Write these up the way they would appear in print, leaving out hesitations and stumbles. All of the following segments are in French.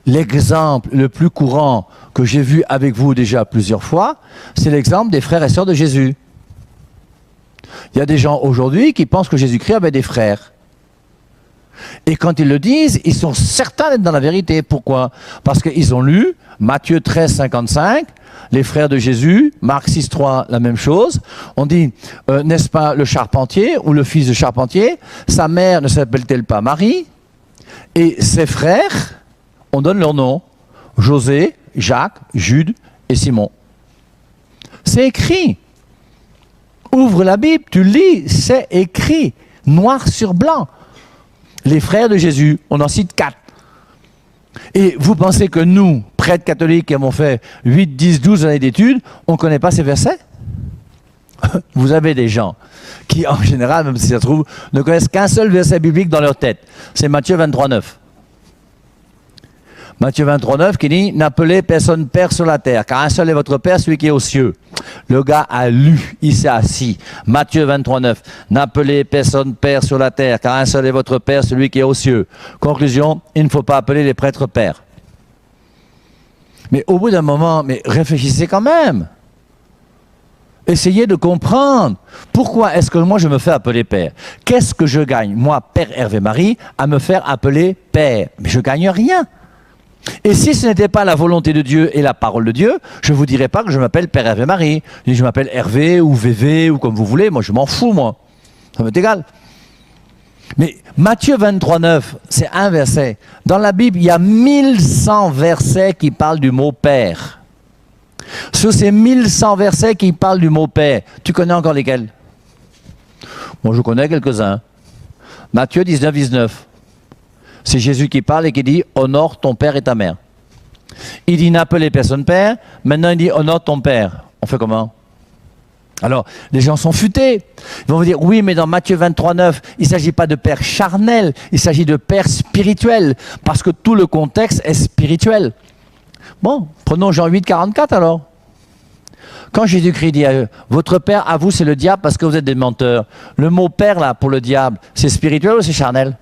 L'exemple le plus courant que j'ai vu avec vous déjà plusieurs fois, c'est l'exemple des frères et sœurs de Jésus. Il y a des gens aujourd'hui qui pensent que Jésus-Christ avait des frères. Et quand ils le disent, ils sont certains d'être dans la vérité. Pourquoi? Parce qu'ils ont lu Matthieu 13, 55, les frères de Jésus, Marc 6, 3, la même chose. On dit, n'est-ce pas le charpentier ou le fils de charpentier? Sa mère ne s'appelle-t-elle pas Marie? Et ses frères, on donne leur nom, José, Jacques, Jude et Simon. C'est écrit. Ouvre la Bible, tu lis, c'est écrit, noir sur blanc. Les frères de Jésus, on en cite 4. Et vous pensez que nous, prêtres catholiques qui avons fait 8, 10, 12 années d'études, on ne connaît pas ces versets? Vous avez des gens qui, en général, même si ça se trouve, ne connaissent qu'un seul verset biblique dans leur tête. C'est Matthieu 23, 9. Matthieu 23, 9 qui dit « N'appelez personne père sur la terre, car un seul est votre père, celui qui est aux cieux. » Le gars a lu, il s'est assis. Matthieu 23, 9. « N'appelez personne père sur la terre, car un seul est votre père, celui qui est aux cieux. » Conclusion, il ne faut pas appeler les prêtres pères. Mais au bout d'un moment, mais réfléchissez quand même. Essayez de comprendre. Pourquoi est-ce que moi je me fais appeler père? Qu'est-ce que je gagne, moi, Père Hervé Marie, à me faire appeler père? Mais je gagne rien. Et si ce n'était pas la volonté de Dieu et la parole de Dieu, je ne vous dirais pas que je m'appelle Père Hervé Marie. Je m'appelle Hervé ou VV ou comme vous voulez. Moi, je m'en fous, moi. Ça m'est égal. Mais Matthieu 23, 9, c'est un verset. Dans la Bible, il y a 1100 versets qui parlent du mot Père. Sur ces 1100 versets qui parlent du mot Père, tu connais encore lesquels? Moi, je connais quelques-uns. Matthieu 19, 19. C'est Jésus qui parle et qui dit « Honore ton père et ta mère ». Il dit « N'appelez personne père ». Maintenant, il dit « Honore ton père ». On fait comment? Alors, les gens sont futés. Ils vont vous dire « Oui, mais dans Matthieu 23, 9, il ne s'agit pas de père charnel, il s'agit de père spirituel, parce que tout le contexte est spirituel. » Bon, prenons Jean 8, 44 alors. Quand Jésus-Christ dit à eux, votre père à vous c'est le diable parce que vous êtes des menteurs. Le mot père là pour le diable, c'est spirituel ou c'est charnel?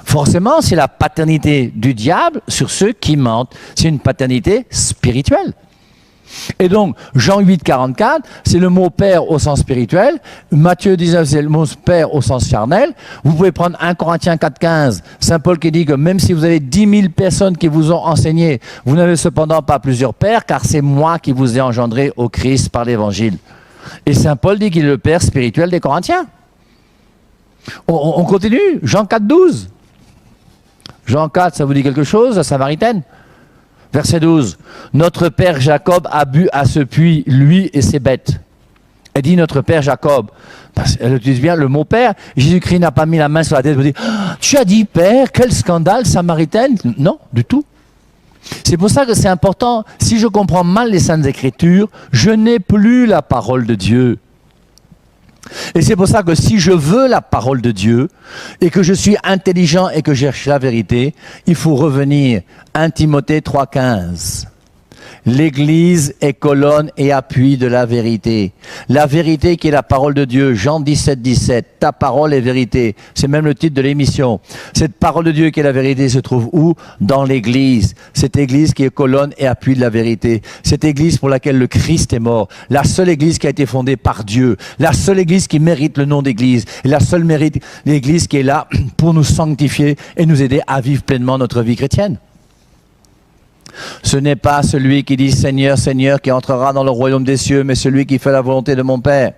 Forcément, c'est la paternité du diable sur ceux qui mentent. C'est une paternité spirituelle. Et donc, Jean 8, 44, c'est le mot père au sens spirituel. Matthieu 19, c'est le mot père au sens charnel. Vous pouvez prendre 1 Corinthiens 4, 15. Saint Paul qui dit que même si vous avez 10 000 personnes qui vous ont enseigné, vous n'avez cependant pas plusieurs pères, car c'est moi qui vous ai engendré au Christ par l'évangile. Et Saint Paul dit qu'il est le père spirituel des Corinthiens. On continue. Jean 4, 12. Jean 4, ça vous dit quelque chose, la Samaritaine? Verset 12. Notre père Jacob a bu à ce puits, lui et ses bêtes. Elle dit notre père Jacob. Elle utilise bien le mot père. Jésus-Christ n'a pas mis la main sur la tête et vous dit tu as dit père, quel scandale, Samaritaine? Non, du tout. C'est pour ça que c'est important. Si je comprends mal les Saintes Écritures, je n'ai plus la parole de Dieu. Et c'est pour ça que si je veux la parole de Dieu et que je suis intelligent et que je cherche la vérité, il faut revenir 1 Timothée 3,15. L'Église est colonne et appui de la vérité. La vérité qui est la parole de Dieu, Jean 17, 17. Ta parole est vérité. C'est même le titre de l'émission. Cette parole de Dieu qui est la vérité se trouve où? Dans l'Église. Cette Église qui est colonne et appui de la vérité. Cette Église pour laquelle le Christ est mort. La seule Église qui a été fondée par Dieu. La seule Église qui mérite le nom d'Église. Et la seule mérite l'Église qui est là pour nous sanctifier et nous aider à vivre pleinement notre vie chrétienne. Ce n'est pas celui qui dit Seigneur, Seigneur qui entrera dans le royaume des cieux, mais celui qui fait la volonté de mon Père.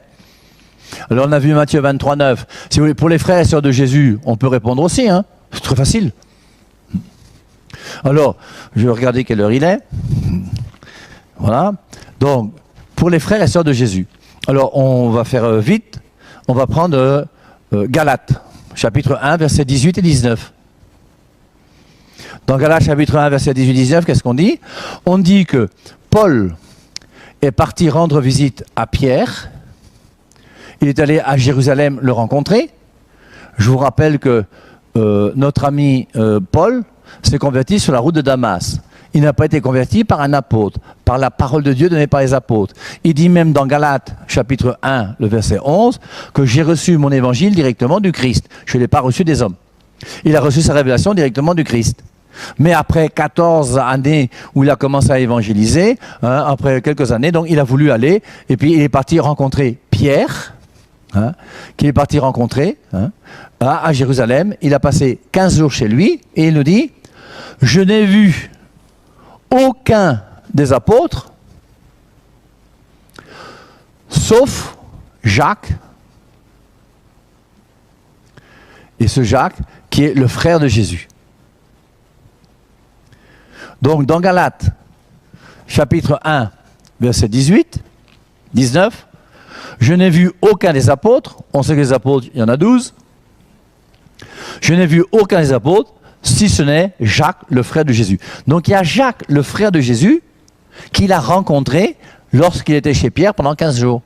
Alors on a vu Matthieu 23, 9. Si vous voulez, pour les frères et sœurs de Jésus, on peut répondre aussi, hein. C'est très facile. Alors, je vais regarder quelle heure il est. Voilà. Donc, pour les frères et sœurs de Jésus. Alors, on va faire vite. On va prendre Galates, chapitre 1, versets 18 et 19. Dans Galates chapitre 1, verset 18-19, qu'est-ce qu'on dit? On dit que Paul est parti rendre visite à Pierre. Il est allé à Jérusalem le rencontrer. Je vous rappelle que notre ami Paul s'est converti sur la route de Damas. Il n'a pas été converti par un apôtre, par la parole de Dieu donnée par les apôtres. Il dit même dans Galates chapitre 1, le verset 11, que j'ai reçu mon évangile directement du Christ. Je ne l'ai pas reçu des hommes. Il a reçu sa révélation directement du Christ. Mais après 14 années où il a commencé à évangéliser, après quelques années, donc il a voulu aller, et puis il est parti rencontrer Pierre, qu'il est parti rencontrer à Jérusalem. Il a passé 15 jours chez lui, et il nous dit, je n'ai vu aucun des apôtres, sauf Jacques, et ce Jacques qui est le frère de Jésus. Donc dans Galates, chapitre 1, verset 18, 19, je n'ai vu aucun des apôtres, on sait que les apôtres, il y en a 12, je n'ai vu aucun des apôtres, si ce n'est Jacques, le frère de Jésus. Donc il y a Jacques, le frère de Jésus, qu'il a rencontré lorsqu'il était chez Pierre pendant 15 jours.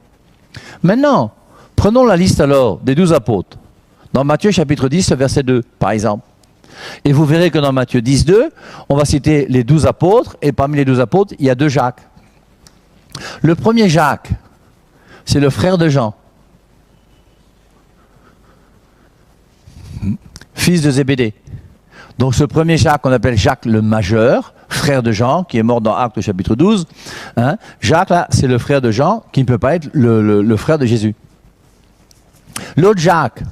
Maintenant, prenons la liste alors des 12 apôtres. Dans Matthieu chapitre 10, verset 2, par exemple. Et vous verrez que dans Matthieu 10, 2, on va citer les 12 apôtres, et parmi les 12 apôtres, il y a 2 Jacques. Le premier Jacques, c'est le frère de Jean, fils de Zébédée. Donc ce premier Jacques, qu'on appelle Jacques le majeur, frère de Jean, qui est mort dans Actes chapitre 12. Jacques, là, c'est le frère de Jean, qui ne peut pas être le frère de Jésus. L'autre Jacques,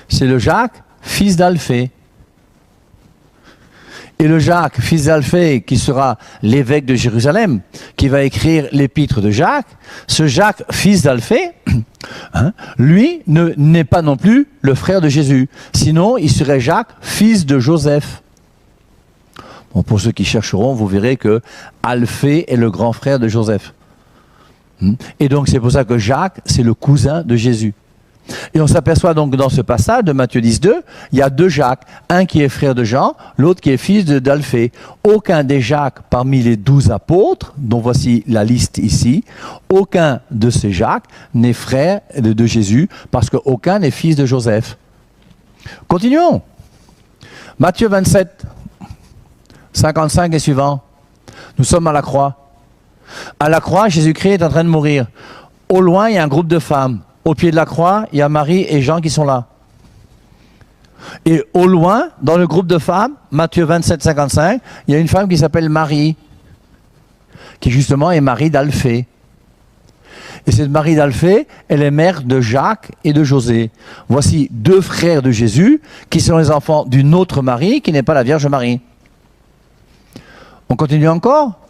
c'est le Jacques, fils d'Alphée. Et le Jacques, fils d'Alphée, qui sera l'évêque de Jérusalem, qui va écrire l'épître de Jacques, ce Jacques, fils d'Alphée, lui n'est pas non plus le frère de Jésus. Sinon, il serait Jacques, fils de Joseph. Bon, pour ceux qui chercheront, vous verrez que Alphée est le grand frère de Joseph. Et donc, c'est pour ça que Jacques, c'est le cousin de Jésus. Et on s'aperçoit donc dans ce passage de Matthieu 10, 2, il y a 2 Jacques, un qui est frère de Jean, l'autre qui est fils d'Alphée. Aucun des Jacques parmi les 12 apôtres, dont voici la liste ici, aucun de ces Jacques n'est frère de Jésus, parce qu'aucun n'est fils de Joseph. Continuons. Matthieu 27, 55 et suivant. Nous sommes à la croix. À la croix, Jésus-Christ est en train de mourir. Au loin, il y a un groupe de femmes. Au pied de la croix, il y a Marie et Jean qui sont là. Et au loin, dans le groupe de femmes, Matthieu 27, 55, il y a une femme qui s'appelle Marie, qui justement est Marie d'Alphée. Et cette Marie d'Alphée, elle est mère de Jacques et de José. Voici 2 frères de Jésus, qui sont les enfants d'une autre Marie, qui n'est pas la Vierge Marie. On continue encore?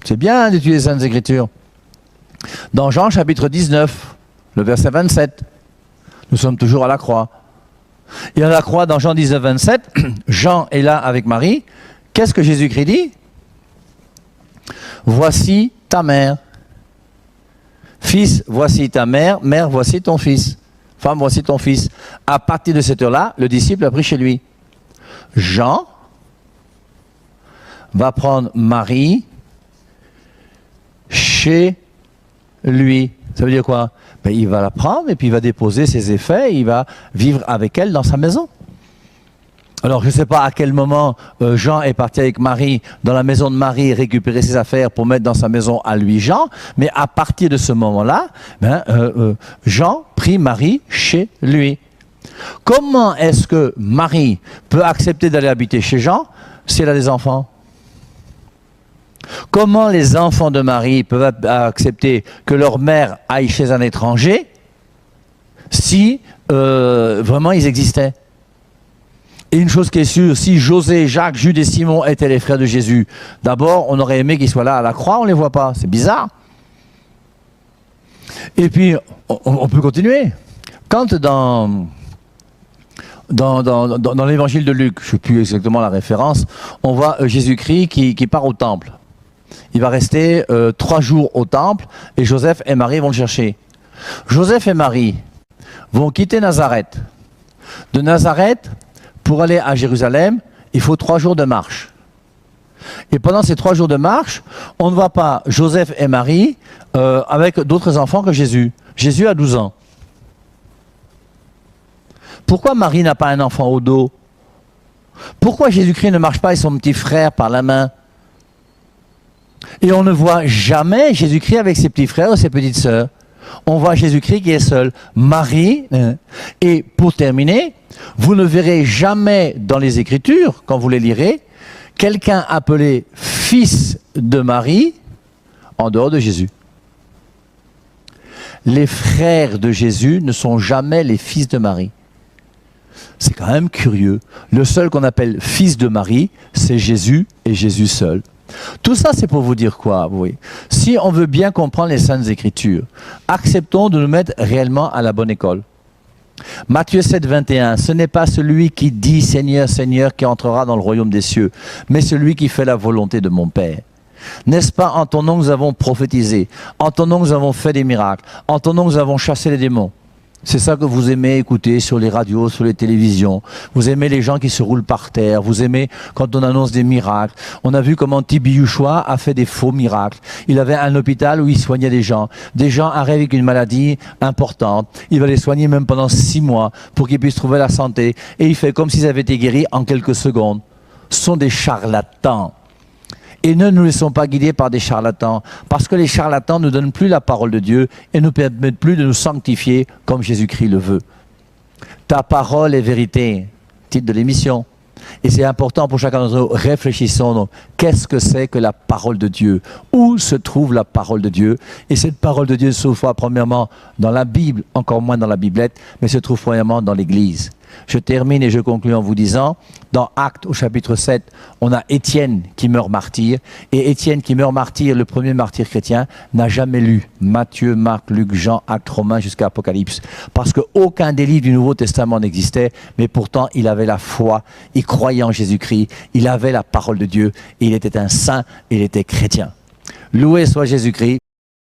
C'est bien d'étudier les Saintes Écritures. Dans Jean chapitre 19, le verset 27, nous sommes toujours à la croix. Et à la croix, dans Jean 19, 27, Jean est là avec Marie. Qu'est-ce que Jésus-Christ dit? Voici ta mère. Fils, voici ta mère. Mère, voici ton fils. Femme, voici ton fils. À partir de cette heure-là, le disciple a pris chez lui. Jean va prendre Marie chez lui. Ça veut dire quoi? Ben, il va la prendre et puis il va déposer ses effets, et il va vivre avec elle dans sa maison. Alors je ne sais pas à quel moment Jean est parti avec Marie dans la maison de Marie récupérer ses affaires pour mettre dans sa maison à lui Jean, mais à partir de ce moment-là, Jean prit Marie chez lui. Comment est-ce que Marie peut accepter d'aller habiter chez Jean si elle a des enfants? Comment les enfants de Marie peuvent accepter que leur mère aille chez un étranger si vraiment ils existaient? Et une chose qui est sûre, si José, Jacques, Jude et Simon étaient les frères de Jésus, d'abord on aurait aimé qu'ils soient là à la croix, on ne les voit pas, c'est bizarre. Et puis on peut continuer. Quand dans l'évangile de Luc, je ne sais plus exactement la référence, on voit Jésus-Christ qui part au temple. Il va rester 3 jours au temple et Joseph et Marie vont le chercher. Joseph et Marie vont quitter Nazareth. De Nazareth, pour aller à Jérusalem, il faut 3 jours de marche. Et pendant ces 3 jours de marche, on ne voit pas Joseph et Marie avec d'autres enfants que Jésus. Jésus a 12 ans. Pourquoi Marie n'a pas un enfant au dos? Pourquoi Jésus-Christ ne marche pas avec son petit frère par la main? Et on ne voit jamais Jésus-Christ avec ses petits frères ou ses petites sœurs. On voit Jésus-Christ qui est seul. Marie, et pour terminer, vous ne verrez jamais dans les Écritures, quand vous les lirez, quelqu'un appelé fils de Marie en dehors de Jésus. Les frères de Jésus ne sont jamais les fils de Marie. C'est quand même curieux. Le seul qu'on appelle fils de Marie, c'est Jésus et Jésus seul. Tout ça, c'est pour vous dire quoi, vous voyez. Si on veut bien comprendre les Saintes Écritures, acceptons de nous mettre réellement à la bonne école. Matthieu 7, 21, ce n'est pas celui qui dit « Seigneur, Seigneur » qui entrera dans le royaume des cieux, mais celui qui fait la volonté de mon Père. N'est-ce pas en ton nom nous avons prophétisé, en ton nom nous avons fait des miracles, en ton nom nous avons chassé les démons. C'est ça que vous aimez écouter sur les radios, sur les télévisions. Vous aimez les gens qui se roulent par terre. Vous aimez quand on annonce des miracles. On a vu comment Tibi Yushua a fait des faux miracles. Il avait un hôpital où il soignait des gens. Des gens arrivent avec une maladie importante. Il va les soigner même pendant 6 mois pour qu'ils puissent trouver la santé. Et il fait comme s'ils avaient été guéris en quelques secondes. Ce sont des charlatans. Et ne nous laissons pas guider par des charlatans, parce que les charlatans ne donnent plus la parole de Dieu et ne nous permettent plus de nous sanctifier comme Jésus-Christ le veut. Ta parole est vérité, titre de l'émission. Et c'est important pour chacun d'entre nous, réfléchissons, qu'est-ce que c'est que la parole de Dieu? Où se trouve la parole de Dieu? Et cette parole de Dieu se trouve pas premièrement dans la Bible, encore moins dans la Biblette, mais se trouve premièrement dans l'Église. Je termine et je conclue en vous disant, dans Actes au chapitre 7, on a Étienne qui meurt martyr, et Étienne qui meurt martyr, le premier martyr chrétien, n'a jamais lu Matthieu, Marc, Luc, Jean, Actes, Romains jusqu'à Apocalypse, parce qu'aucun des livres du Nouveau Testament n'existait, mais pourtant il avait la foi, il croyait en Jésus-Christ, il avait la parole de Dieu, et il était un saint, et il était chrétien. Loué soit Jésus-Christ.